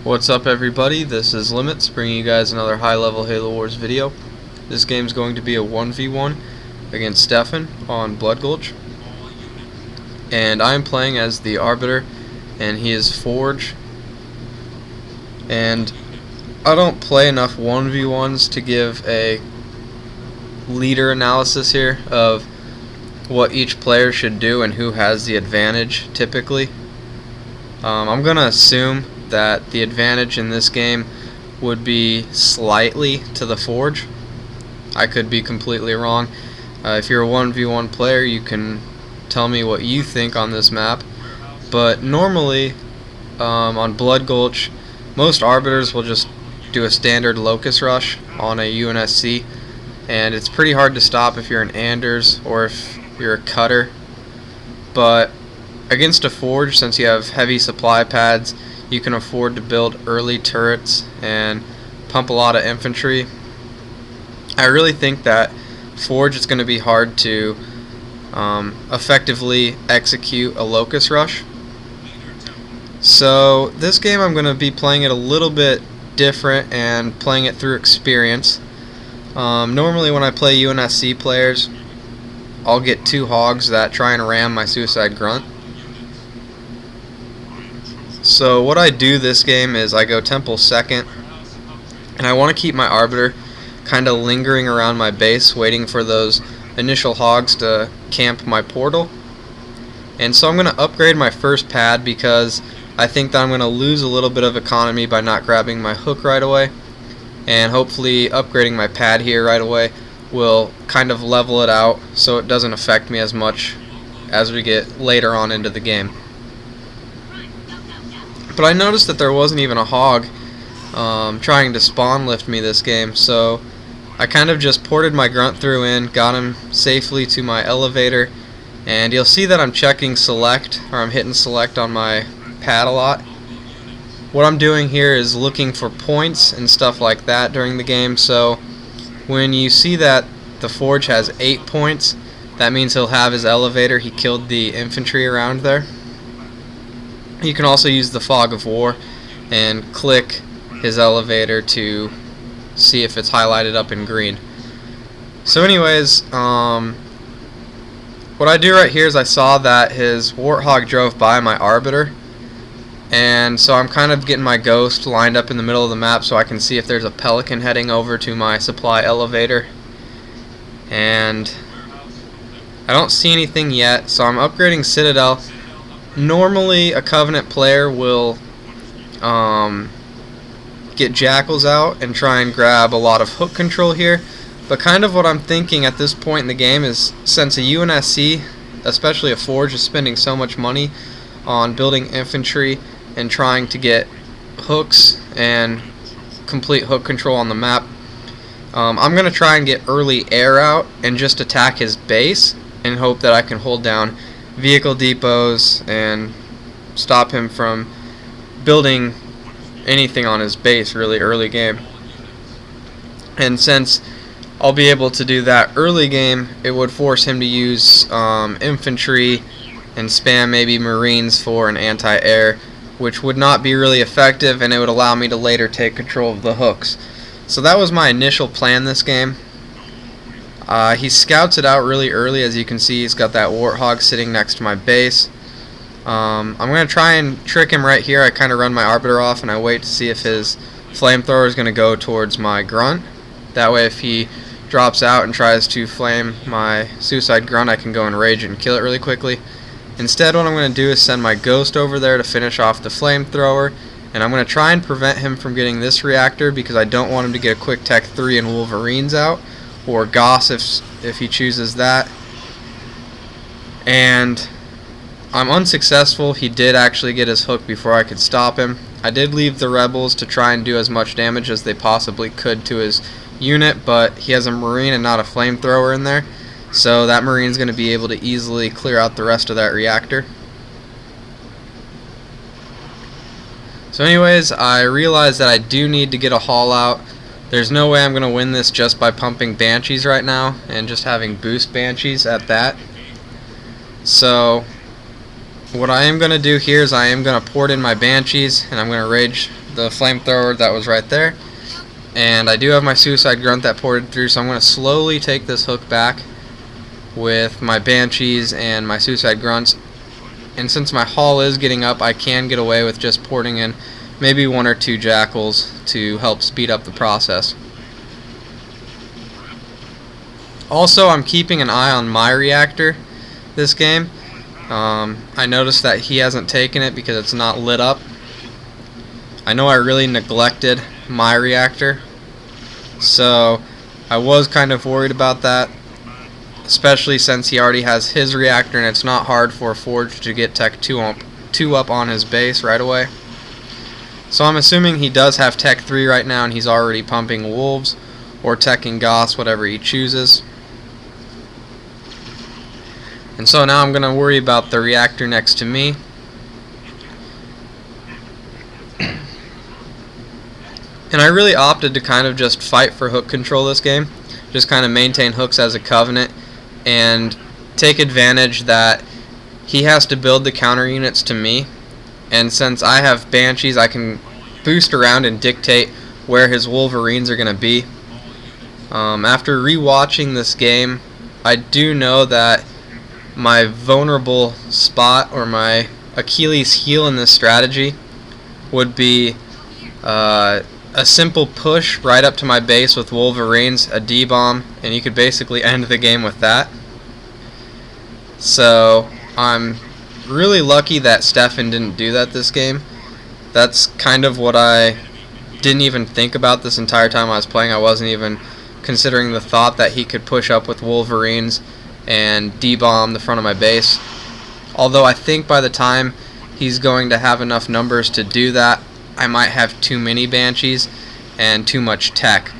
What's up everybody, this is Limitz bringing you guys another high-level Halo Wars video. This game's going to be a 1v1 against Stefan on Blood Gulch. And I'm playing as the Arbiter and he is Forge. And I don't play enough 1v1s to give a leader analysis here of what each player should do and who has the advantage typically. I'm going to assume that the advantage in this game would be slightly to the Forge. I could be completely wrong. If you're a 1v1 player, you can tell me what you think on this map. But normally on Blood Gulch, most Arbiters will just do a standard Locust Rush on a UNSC, and it's pretty hard to stop if you're an Anders or if you're a Cutter. But against a Forge, since you have heavy supply pads, you can afford to build early turrets and pump a lot of infantry. I really think that Forge is going to be hard to effectively execute a Locust Rush. So this game I'm going to be playing it a little bit different and playing it through experience. Normally when I play UNSC players, I'll get two hogs that try and ram my Suicide Grunt. So what I do this game is I go Temple second, and I want to keep my Arbiter kind of lingering around my base waiting for those initial hogs to camp my portal. And so I'm going to upgrade my first pad because I think that I'm going to lose a little bit of economy by not grabbing my hook right away, and hopefully upgrading my pad here right away will kind of level it out so it doesn't affect me as much as we get later on into the game. But I noticed that there wasn't even a hog trying to spawn lift me this game, so I kind of just ported my grunt through in, got him safely to my elevator, and you'll see that I'm checking select, or I'm hitting select on my pad a lot. What I'm doing here is looking for points and stuff like that during the game, so when you see that the Forge has 8 points, that means he'll have his elevator. He killed the infantry around there. You can also use the Fog of War and click his elevator to see if it's highlighted up in green. So anyways, what I do right here is I saw that his Warthog drove by my Arbiter, and so I'm kind of getting my Ghost lined up in the middle of the map so I can see if there's a Pelican heading over to my supply elevator. And I don't see anything yet, so I'm upgrading Citadel. Normally a Covenant player will get Jackals out and try and grab a lot of hook control here, but kind of what I'm thinking at this point in the game is, since a UNSC, especially a Forge, is spending so much money on building infantry and trying to get hooks and complete hook control on the map, I'm going to try and get early air out and just attack his base and hope that I can hold down vehicle depots and stop him from building anything on his base really early game. And since I'll be able to do that early game, it would force him to use infantry and spam maybe Marines for an anti-air, which would not be really effective, and it would allow me to later take control of the hooks. So that was my initial plan this game. He scouts it out really early. As you can see, he's got that Warthog sitting next to my base. I'm going to try and trick him right here. I kind of run my Arbiter off and I wait to see if his flamethrower is going to go towards my Grunt. That way if he drops out and tries to flame my Suicide Grunt, I can go and rage and kill it really quickly. Instead, what I'm going to do is send my Ghost over there to finish off the flamethrower, and I'm going to try and prevent him from getting this reactor because I don't want him to get a quick Tech 3 and Wolverines out, or Goss if he chooses that. And I'm unsuccessful. He did actually get his hook before I could stop him. I did leave the Rebels to try and do as much damage as they possibly could to his unit, but he has a Marine and not a flamethrower in there, so that Marine's going to be able to easily clear out the rest of that reactor. So anyways, I realized that I do need to get a haul out. There's no way I'm going to win this just by pumping Banshees right now and just having boost Banshees at that. So what I am going to do here is I am going to port in my Banshees, and I'm going to rage the flamethrower that was right there. And I do have my suicide grunt that ported through, so I'm going to slowly take this hook back with my banshees and my suicide grunts. And since my haul is getting up, I can get away with just porting in maybe 1 or 2 jackals to help speed up the process. Also, I'm keeping an eye on my reactor this game. I noticed that he hasn't taken it because it's not lit up. I know I really neglected my reactor, so I was kind of worried about that, especially since he already has his reactor and it's not hard for a forge to get tech 2 up on his base right away. So I'm assuming he does have tech 3 right now and he's already pumping wolves or teching goss, whatever he chooses. And so now I'm going to worry about the reactor next to me. And I really opted to kind of just fight for hook control this game. Just kind of maintain hooks as a covenant and take advantage that he has to build the counter units to me. And since I have banshees, I can boost around and dictate where his wolverines are going to be. After rewatching this game, I do know that my vulnerable spot or my Achilles heel in this strategy would be a simple push right up to my base with wolverines, a D-bomb, and you could basically end the game with that. So I'm really lucky that Stefan didn't do that this game. That's kind of what I didn't even think about this entire time I was playing. I wasn't even considering the thought that he could push up with wolverines and D-bomb the front of my base. Although I think by the time he's going to have enough numbers to do that, I might have too many banshees and too much tech.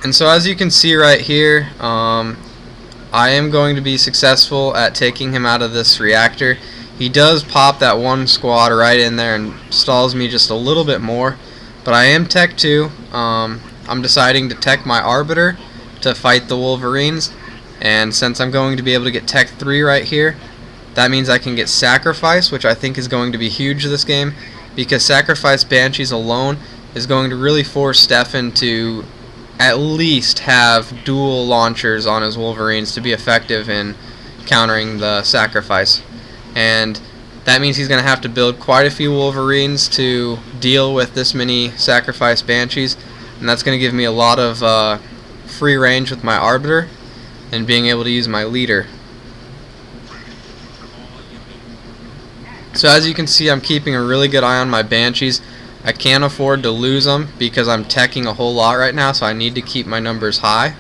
And so as you can see right here, I am going to be successful at taking him out of this reactor. He does pop that one squad right in there and stalls me just a little bit more, but I am tech 2. I'm deciding to tech my Arbiter to fight the Wolverines, and since I'm going to be able to get tech 3 right here, that means I can get Sacrifice, which I think is going to be huge this game, because Sacrifice Banshees alone is going to really force Stefan to at least have dual launchers on his Wolverines to be effective in countering the Sacrifice. And that means he's going to have to build quite a few Wolverines to deal with this many Sacrifice Banshees, and that's going to give me a lot of free range with my Arbiter and being able to use my leader. So as you can see, I'm keeping a really good eye on my Banshees. I can't afford to lose them because I'm teching a whole lot right now, so I need to keep my numbers high.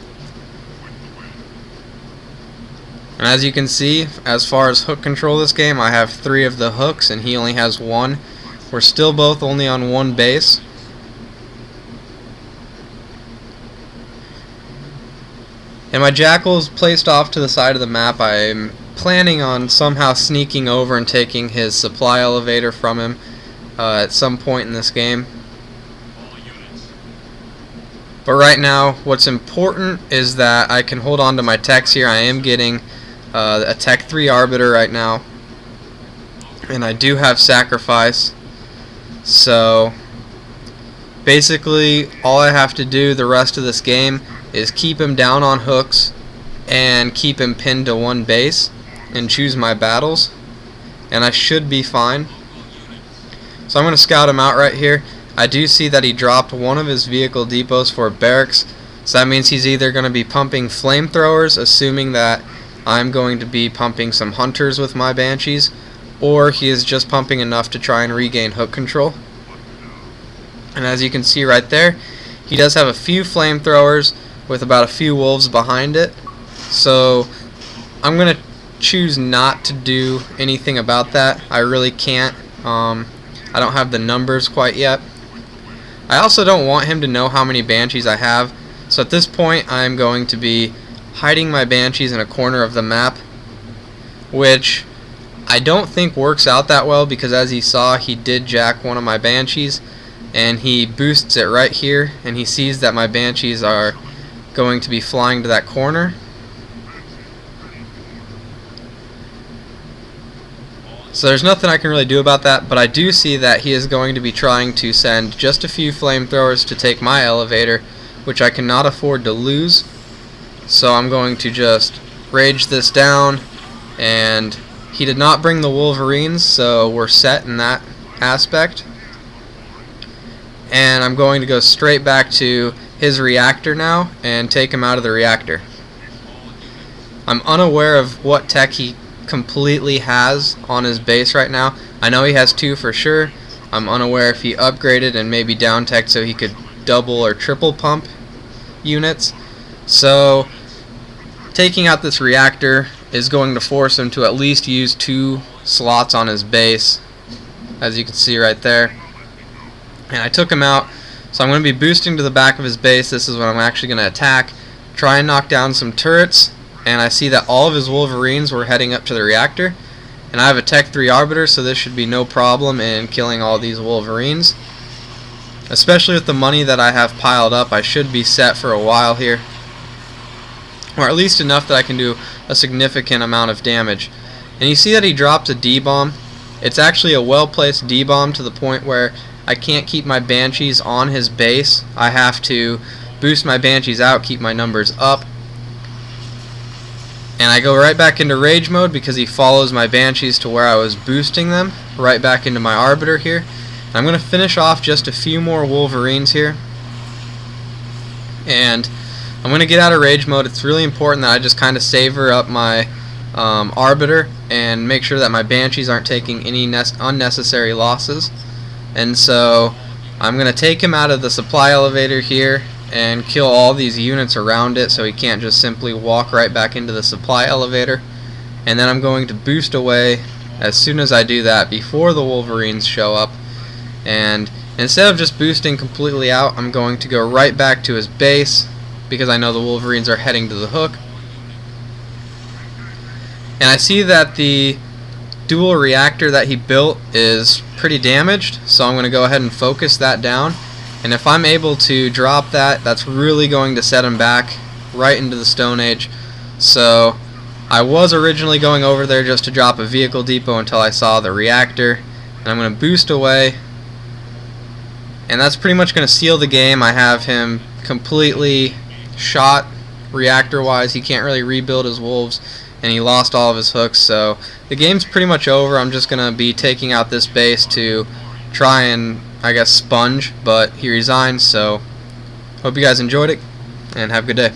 And as you can see, as far as hook control this game, I have 3 of the hooks and he only has 1. We're still both only on 1 base. And my jackals placed off to the side of the map. I'm planning on somehow sneaking over and taking his supply elevator from him at some point in this game. But right now, what's important is that I can hold on to my techs here. I am getting a tech 3 Arbiter right now, and I do have Sacrifice. So basically, all I have to do the rest of this game is keep him down on hooks and keep him pinned to 1 base and choose my battles, and I should be fine. So I'm going to scout him out right here. I do see that he dropped one of his vehicle depots for barracks, so that means he's either going to be pumping flamethrowers, assuming that I'm going to be pumping some hunters with my banshees, or he is just pumping enough to try and regain hook control. And as you can see right there, he does have a few flamethrowers with about a few wolves behind it, so I'm going to choose not to do anything about that. I really can't. I don't have the numbers quite yet. I also don't want him to know how many banshees I have, so at this point I'm going to be hiding my banshees in a corner of the map, which I don't think works out that well, because as he saw, he did jack one of my banshees and he boosts it right here, and he sees that my banshees are going to be flying to that corner. So there's nothing I can really do about that, but I do see that he is going to be trying to send just a few flamethrowers to take my elevator, which I cannot afford to lose. So I'm going to just rage this down, and he did not bring the Wolverines, so we're set in that aspect. And I'm going to go straight back to his reactor now and take him out of the reactor. I'm unaware of what tech he completely has on his base right now. I know he has 2 for sure. I'm unaware if he upgraded and maybe down tech so he could double or triple pump units. So taking out this reactor is going to force him to at least use 2 slots on his base, as you can see right there. And I took him out, so I'm going to be boosting to the back of his base. This is when I'm actually going to attack, try and knock down some turrets. And I see that all of his Wolverines were heading up to the reactor, and I have a Tech 3 Arbiter, so this should be no problem in killing all these Wolverines. Especially with the money that I have piled up, I should be set for a while here, or at least enough that I can do a significant amount of damage. And you see that he drops a D-bomb. It's actually a well-placed D-bomb to the point where I can't keep my Banshees on his base. I have to boost my Banshees out, keep my numbers up. And I go right back into rage mode because he follows my Banshees to where I was boosting them, right back into my Arbiter here. And I'm going to finish off just a few more Wolverines here. And I'm going to get out of rage mode. It's really important that I just kind of savor up my Arbiter and make sure that my Banshees aren't taking any unnecessary losses. And so I'm going to take him out of the supply elevator here and kill all these units around it so he can't just simply walk right back into the supply elevator. And then I'm going to boost away as soon as I do that, before the Wolverines show up. And instead of just boosting completely out, I'm going to go right back to his base because I know the Wolverines are heading to the hook. And I see that the dual reactor that he built is pretty damaged, so I'm going to go ahead and focus that down. And if I'm able to drop that, that's really going to set him back right into the Stone Age. So I was originally going over there just to drop a vehicle depot until I saw the reactor. And I'm going to boost away. And that's pretty much going to seal the game. I have him completely shot reactor-wise. He can't really rebuild his wolves, and he lost all of his hooks. So the game's pretty much over. I'm just going to be taking out this base to try and, I guess, sponge, but he resigned. So hope you guys enjoyed it, and have a good day.